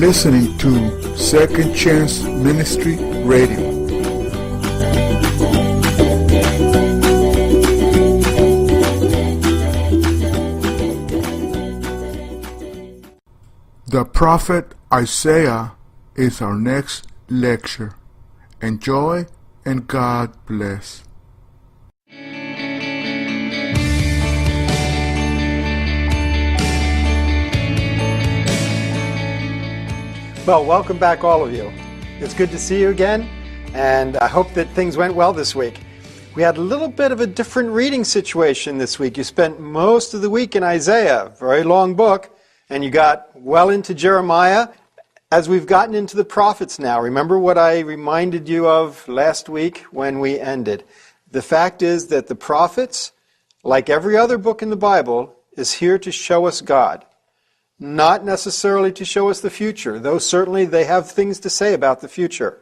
listening to Second Chance Ministry Radio. The prophet Isaiah is our next lecture. Enjoy and God bless. Well, welcome back, all of you. It's good to see you again, and I hope that things went well this week. We had a little bit of a different reading situation this week. You spent most of the week in Isaiah, very long book, and you got well into Jeremiah. As we've gotten into the prophets now, remember what I reminded you of last week when we ended. The fact is that the prophets, like every other book in the Bible, is here to show us God. Not necessarily to show us the future, though certainly they have things to say about the future.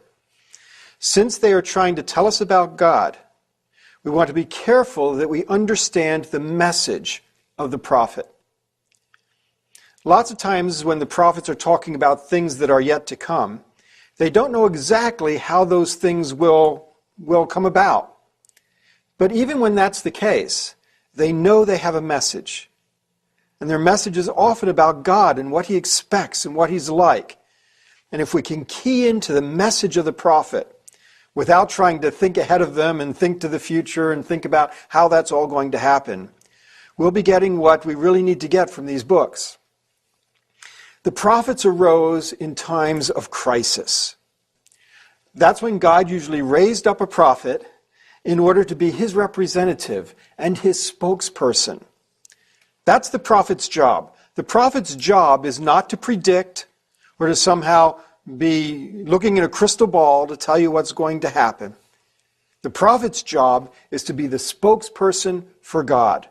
Since they are trying to tell us about God, we want to be careful that we understand the message of the prophet. Lots of times when the prophets are talking about things that are yet to come, they don't know exactly how those things will come about. But even when that's the case, they know they have a message. And their message is often about God and what He expects and what He's like. And if we can key into the message of the prophet without trying to think ahead of them and think to the future and think about how that's all going to happen, we'll be getting what we really need to get from these books. The prophets arose in times of crisis. That's when God usually raised up a prophet in order to be His representative and His spokesperson. That's the prophet's job. The prophet's job is not to predict or to somehow be looking in a crystal ball to tell you what's going to happen. The prophet's job is to be the spokesperson for God.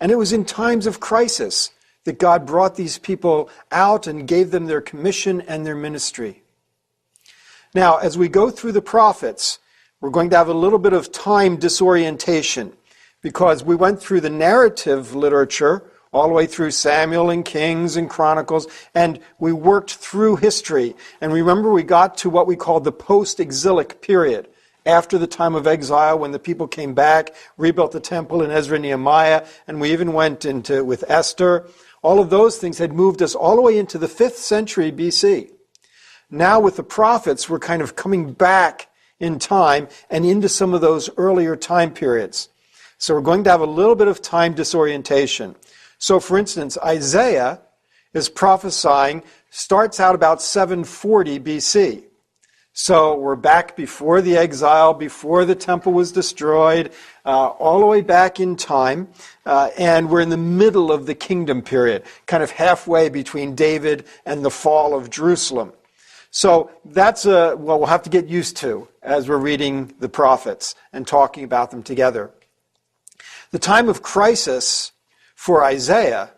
And it was in times of crisis that God brought these people out and gave them their commission and their ministry. Now, as we go through the prophets, we're going to have a little bit of time disorientation, because we went through the narrative literature all the way through Samuel and Kings and Chronicles, and we worked through history. And remember, we got to what we called the post-exilic period, after the time of exile, when the people came back, rebuilt the temple in Ezra and Nehemiah, and we even went into with Esther. All of those things had moved us all the way into the 5th century BC. Now with the prophets, we're kind of coming back in time and into some of those earlier time periods. So we're going to have a little bit of time disorientation. So for instance, Isaiah is prophesying, starts out about 740 BC. So we're back before the exile, before the temple was destroyed, all the way back in time, and we're in the middle of the kingdom period, kind of halfway between David and the fall of Jerusalem. So that's what we'll have to get used to as we're reading the prophets and talking about them together. The time of crisis for Isaiah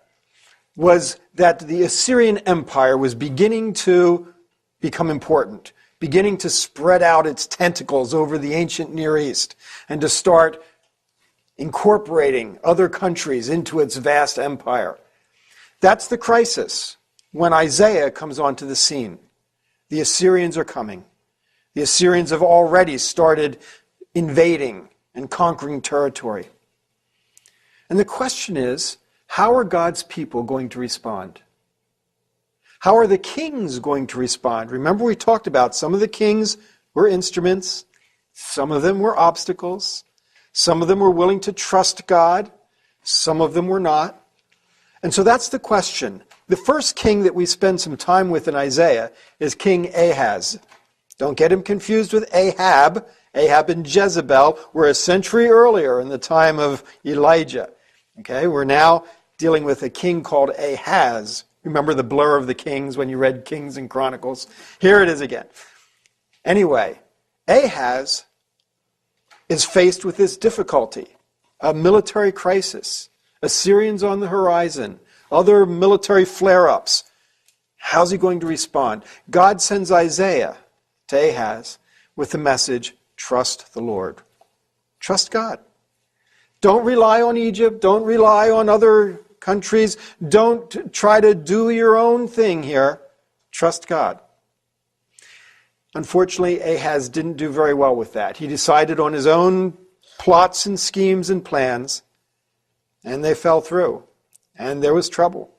was that the Assyrian Empire was beginning to become important, beginning to spread out its tentacles over the ancient Near East and to start incorporating other countries into its vast empire. That's the crisis when Isaiah comes onto the scene. The Assyrians are coming. The Assyrians have already started invading and conquering territory. And the question is, how are God's people going to respond? How are the kings going to respond? Remember, we talked about some of the kings were instruments, some of them were obstacles, some of them were willing to trust God, some of them were not. And so that's the question. The first king that we spend some time with in Isaiah is King Ahaz. Don't get him confused with Ahab. Ahab and Jezebel were a century earlier in the time of Elijah. Okay, we're now dealing with a king called Ahaz. Remember the blur of the kings when you read Kings and Chronicles? Here it is again. Anyway, Ahaz is faced with this difficulty, a military crisis, Assyrians on the horizon, other military flare-ups. How's he going to respond? God sends Isaiah to Ahaz with the message, trust the Lord. Trust God. Don't rely on Egypt. Don't rely on other countries. Don't try to do your own thing here. Trust God. Unfortunately, Ahaz didn't do very well with that. He decided on his own plots and schemes and plans, and they fell through, and there was trouble.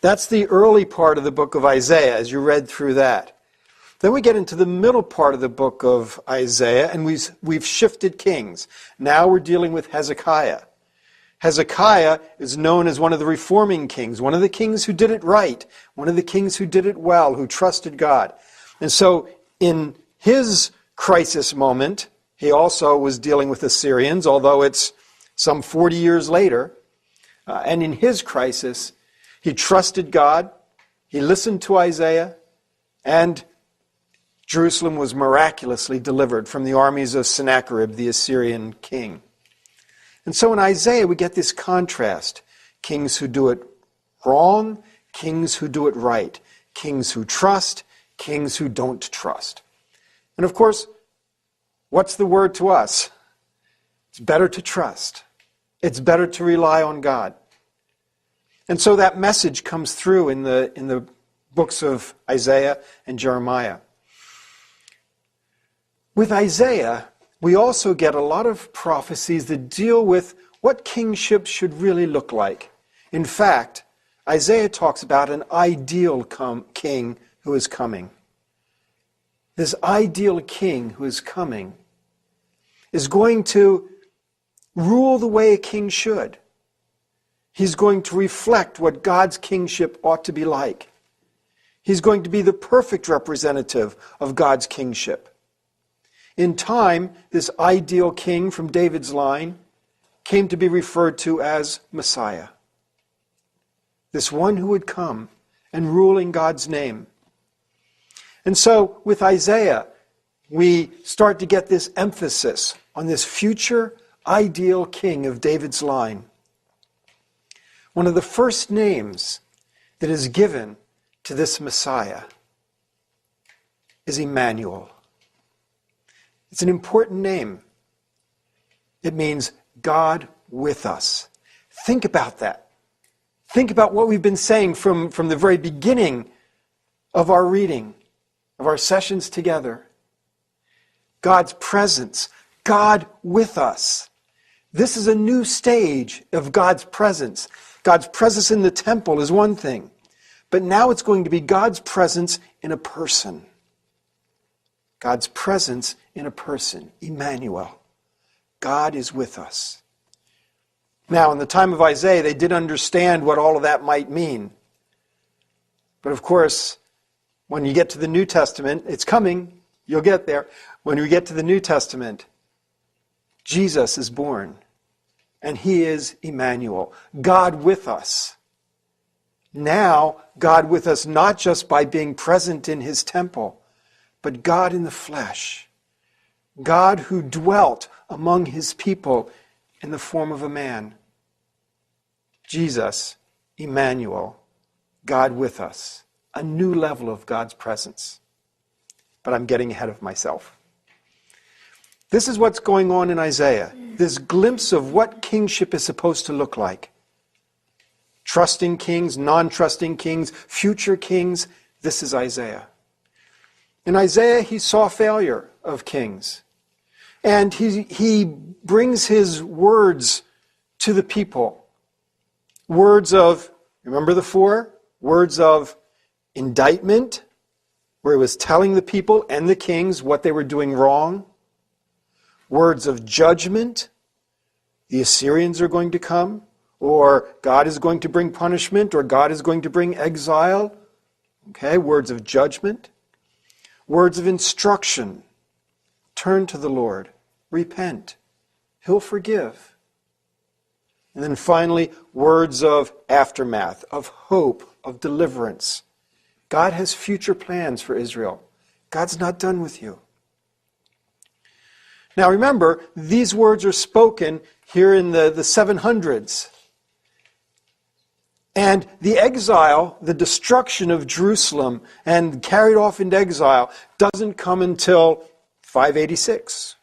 That's the early part of the book of Isaiah, as you read through that. Then we get into the middle part of the book of Isaiah, and we've shifted kings. Now we're dealing with Hezekiah. Hezekiah is known as one of the reforming kings, one of the kings who did it right, one of the kings who did it well, who trusted God. And so in his crisis moment, he also was dealing with the Syrians, although it's some 40 years later. And in his crisis, he trusted God, he listened to Isaiah, and Jerusalem was miraculously delivered from the armies of Sennacherib, the Assyrian king. And so in Isaiah, we get this contrast. Kings who do it wrong, kings who do it right. Kings who trust, kings who don't trust. And of course, what's the word to us? It's better to trust. It's better to rely on God. And so that message comes through in the books of Isaiah and Jeremiah. With Isaiah, we also get a lot of prophecies that deal with what kingship should really look like. In fact, Isaiah talks about an ideal king who is coming. This ideal king who is coming is going to rule the way a king should. He's going to reflect what God's kingship ought to be like. He's going to be the perfect representative of God's kingship. In time, this ideal king from David's line came to be referred to as Messiah. This one who would come and rule in God's name. And so with Isaiah, we start to get this emphasis on this future ideal king of David's line. One of the first names that is given to this Messiah is Emmanuel. It's an important name. It means God with us. Think about that. Think about what we've been saying from the very beginning of our reading, of our sessions together. God's presence, God with us. This is a new stage of God's presence. God's presence in the temple is one thing, but now it's going to be God's presence in a person. God's presence in a person, Emmanuel. God is with us. Now, in the time of Isaiah, they did understand what all of that might mean. But of course, when you get to the New Testament, it's coming, you'll get there. When we get to the New Testament, Jesus is born, and he is Emmanuel, God with us. Now, God with us not just by being present in his temple, but God in the flesh. God who dwelt among his people in the form of a man. Jesus, Emmanuel, God with us. A new level of God's presence. But I'm getting ahead of myself. This is what's going on in Isaiah. This glimpse of what kingship is supposed to look like. Trusting kings, non-trusting kings, future kings. This is Isaiah. In Isaiah, he saw failure of kings. And he brings his words to the people. Words of, remember the four? Words of indictment, where he was telling the people and the kings what they were doing wrong. Words of judgment, the Assyrians are going to come, or God is going to bring punishment, or God is going to bring exile. Okay, words of judgment. Words of instruction. Turn to the Lord. Repent. He'll forgive. And then finally, words of aftermath, of hope, of deliverance. God has future plans for Israel. God's not done with you. Now remember, these words are spoken here in the 700s. And the exile, the destruction of Jerusalem and carried off into exile doesn't come until 586.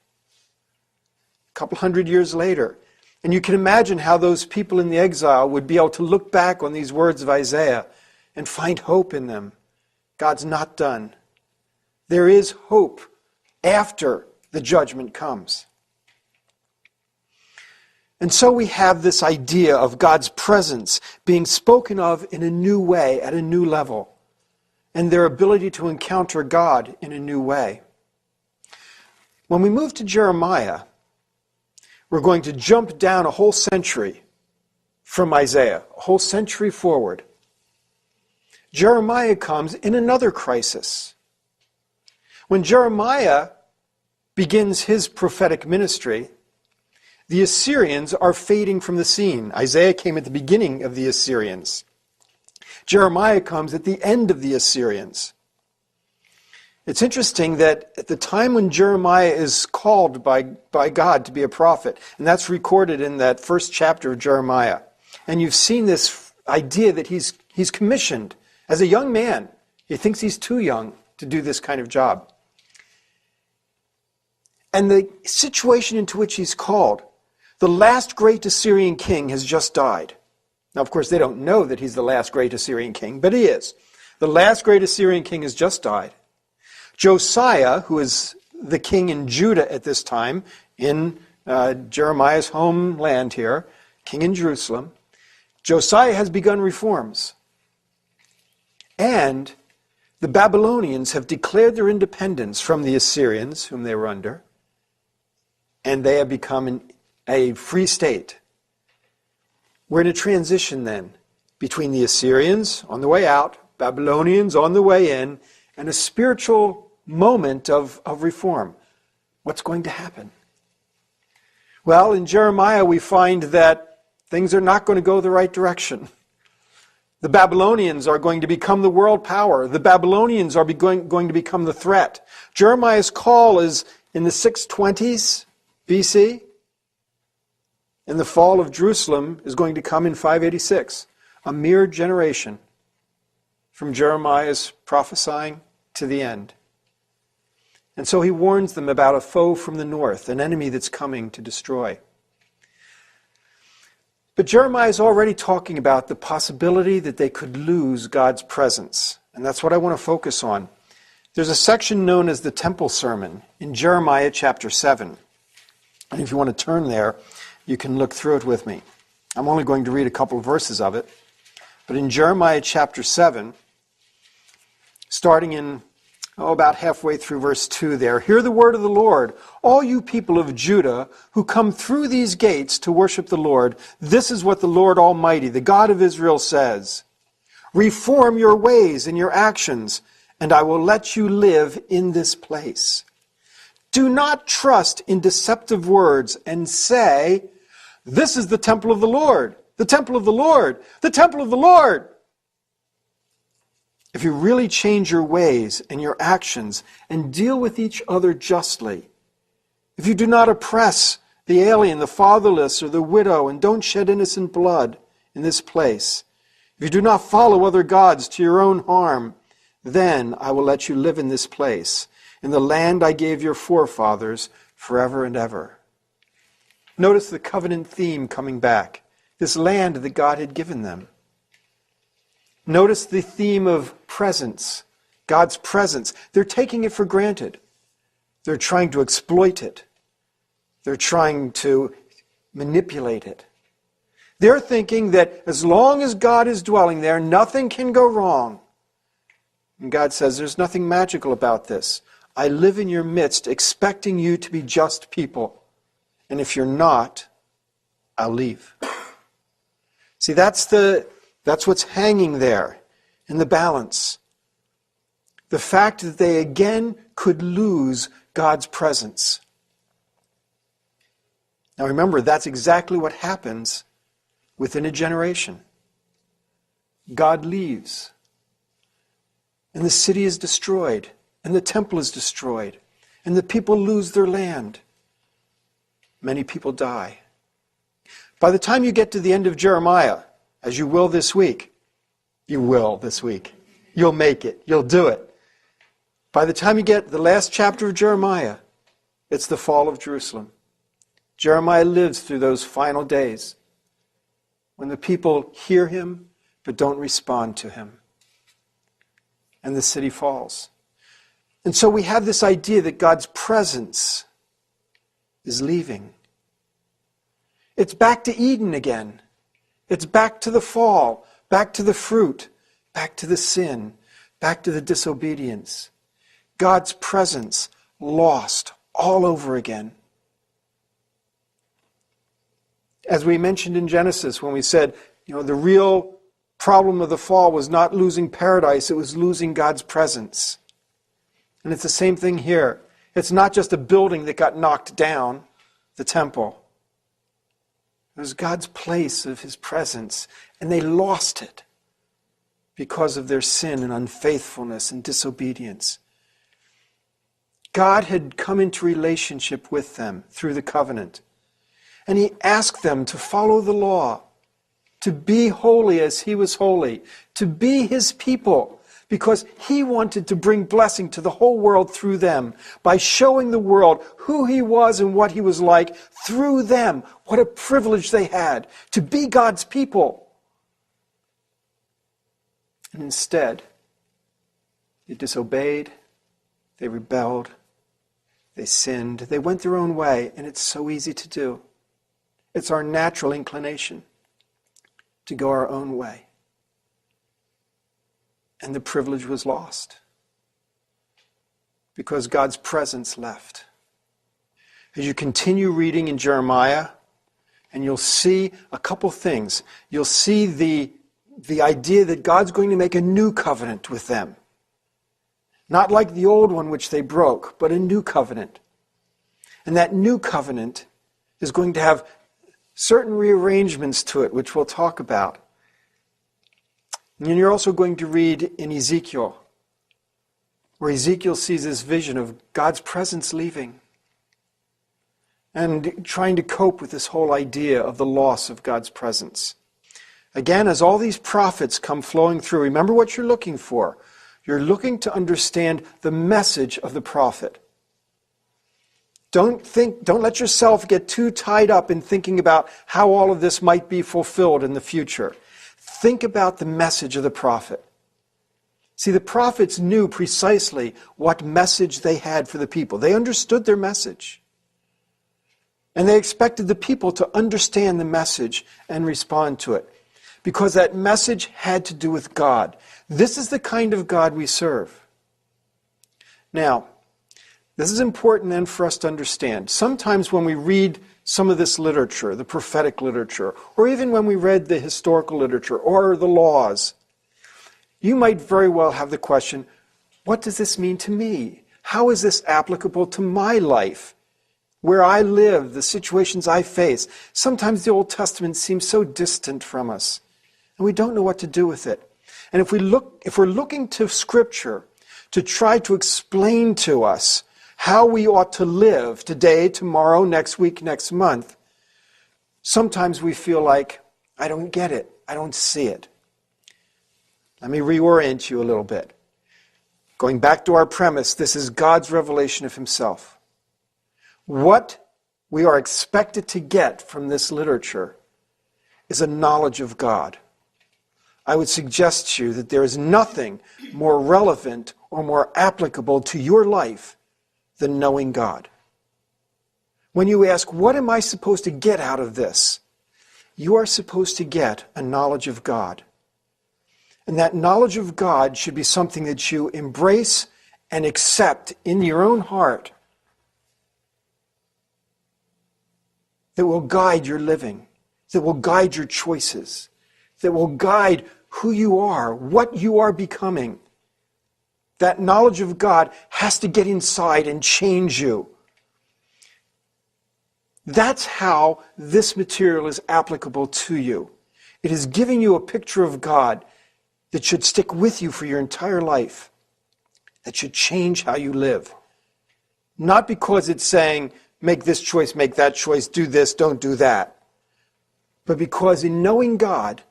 A couple hundred years later. And you can imagine how those people in the exile would be able to look back on these words of Isaiah and find hope in them God's not done. There is hope after the judgment comes. And so we have this idea of God's presence being spoken of in a new way, at a new level, and their ability to encounter God in a new way. When we move to Jeremiah, we're going to jump down a whole century from Isaiah, a whole century forward. Jeremiah comes in another crisis. When Jeremiah begins his prophetic ministry, the Assyrians are fading from the scene. Isaiah came at the beginning of the Assyrians. Jeremiah comes at the end of the Assyrians. It's interesting that at the time when Jeremiah is called by God to be a prophet, and that's recorded in that first chapter of Jeremiah, and you've seen this idea that he's commissioned as a young man. He thinks he's too young to do this kind of job. And the situation into which he's called, the last great Assyrian king has just died. Now, of course, they don't know that he's the last great Assyrian king, but he is. The last great Assyrian king has just died. Josiah, who is the king in Judah at this time, in Jeremiah's homeland here, king in Jerusalem, Josiah has begun reforms. And the Babylonians have declared their independence from the Assyrians, whom they were under, and they have become a free state. We're in a transition then between the Assyrians on the way out, Babylonians on the way in, and a spiritual moment of reform. What's going to happen? Well, in Jeremiah we find that things are not going to go the right direction. The Babylonians are going to become the world power. The Babylonians are going to become the threat. Jeremiah's call is in the 620s BC. And the fall of Jerusalem is going to come in 586. A mere generation from Jeremiah's prophesying to the end. And so he warns them about a foe from the north, an enemy that's coming to destroy. But Jeremiah is already talking about the possibility that they could lose God's presence. And that's what I want to focus on. There's a section known as the Temple Sermon in Jeremiah chapter 7. And if you want to turn there, you can look through it with me. I'm only going to read a couple of verses of it. But in Jeremiah chapter 7, starting in about halfway through verse 2 there, hear the word of the Lord, all you people of Judah who come through these gates to worship the Lord. This is what the Lord Almighty, the God of Israel, says. Reform your ways and your actions, and I will let you live in this place. Do not trust in deceptive words and say, this is the temple of the Lord, the temple of the Lord, the temple of the Lord. If you really change your ways and your actions and deal with each other justly, if you do not oppress the alien, the fatherless, or the widow, and don't shed innocent blood in this place, if you do not follow other gods to your own harm, then I will let you live in this place, in the land I gave your forefathers forever and ever. Notice the covenant theme coming back. This land that God had given them. Notice the theme of presence. God's presence. They're taking it for granted. They're trying to exploit it. They're trying to manipulate it. They're thinking that as long as God is dwelling there, nothing can go wrong. And God says, there's nothing magical about this. I live in your midst expecting you to be just people. And if you're not, I'll leave. See, that's what's hanging there in the balance. The fact that they again could lose God's presence. Now remember, that's exactly what happens within a generation. God leaves. And the city is destroyed. And the temple is destroyed. And the people lose their land. Many people die. By the time you get to the end of Jeremiah, as you will this week, you'll make it, you'll do it. By the time you get the last chapter of Jeremiah, it's the fall of Jerusalem. Jeremiah lives through those final days when the people hear him but don't respond to him. and the city falls. And so we have this idea that God's presence is leaving. It's back to Eden again. It's back to the fall, back to the fruit, back to the sin, back to the disobedience. God's presence lost all over again. As we mentioned in Genesis when we said, the real problem of the fall was not losing paradise, it was losing God's presence. And it's the same thing here. It's not just a building that got knocked down, the temple. It was God's place of his presence, and they lost it because of their sin and unfaithfulness and disobedience. God had come into relationship with them through the covenant, and he asked them to follow the law, to be holy as he was holy, to be his people, because he wanted to bring blessing to the whole world through them by showing the world who he was and what he was like through them. What a privilege they had to be God's people. And instead, they disobeyed, they rebelled, they sinned, they went their own way, and it's so easy to do. It's our natural inclination to go our own way. And the privilege was lost because God's presence left. As you continue reading in Jeremiah, and you'll see a couple things. You'll see the idea that God's going to make a new covenant with them. Not like the old one which they broke, but a new covenant. And that new covenant is going to have certain rearrangements to it, which we'll talk about. And you're also going to read in Ezekiel, where Ezekiel sees this vision of God's presence leaving and trying to cope with this whole idea of the loss of God's presence. Again, as all these prophets come flowing through, remember what you're looking for. You're looking to understand the message of the prophet. Don't let yourself get too tied up in thinking about how all of this might be fulfilled in the future. Think about the message of the prophet. See, the prophets knew precisely what message they had for the people. They understood their message. And they expected the people to understand the message and respond to it. Because that message had to do with God. This is the kind of God we serve. Now, this is important then for us to understand. Sometimes when we read some of this literature, the prophetic literature, or even when we read the historical literature or the laws, you might very well have the question, what does this mean to me? How is this applicable to my life? Where I live, the situations I face. Sometimes the Old Testament seems so distant from us, and we don't know what to do with it. And if we're looking to Scripture to try to explain to us how we ought to live today, tomorrow, next week, next month, sometimes we feel like, I don't get it. I don't see it. Let me reorient you a little bit. Going back to our premise, this is God's revelation of himself. What we are expected to get from this literature is a knowledge of God. I would suggest to you that there is nothing more relevant or more applicable to your life than knowing God. When you ask, what am I supposed to get out of this? You are supposed to get a knowledge of God. And that knowledge of God should be something that you embrace and accept in your own heart, that will guide your living, that will guide your choices, that will guide who you are, what you are becoming. That knowledge of God has to get inside and change you. That's how this material is applicable to you. It is giving you a picture of God that should stick with you for your entire life, that should change how you live. Not because it's saying, make this choice, make that choice, do this, don't do that. But because in knowing God,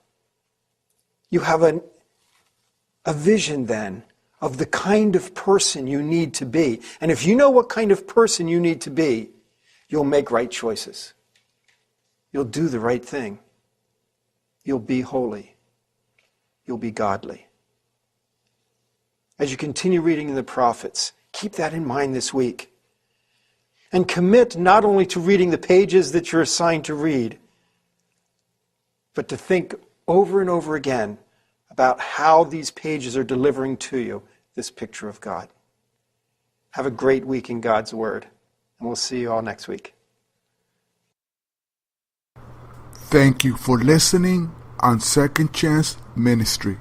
you have a vision then of the kind of person you need to be. And if you know what kind of person you need to be, you'll make right choices. You'll do the right thing. You'll be holy. You'll be godly. as you continue reading the prophets. Keep that in mind this week. And commit not only to reading the pages that you're assigned to read, but to think over and over again about how these pages are delivering to you this picture of God. Have a great week in God's Word, and we'll see you all next week. Thank you for listening on Second Chance Ministry.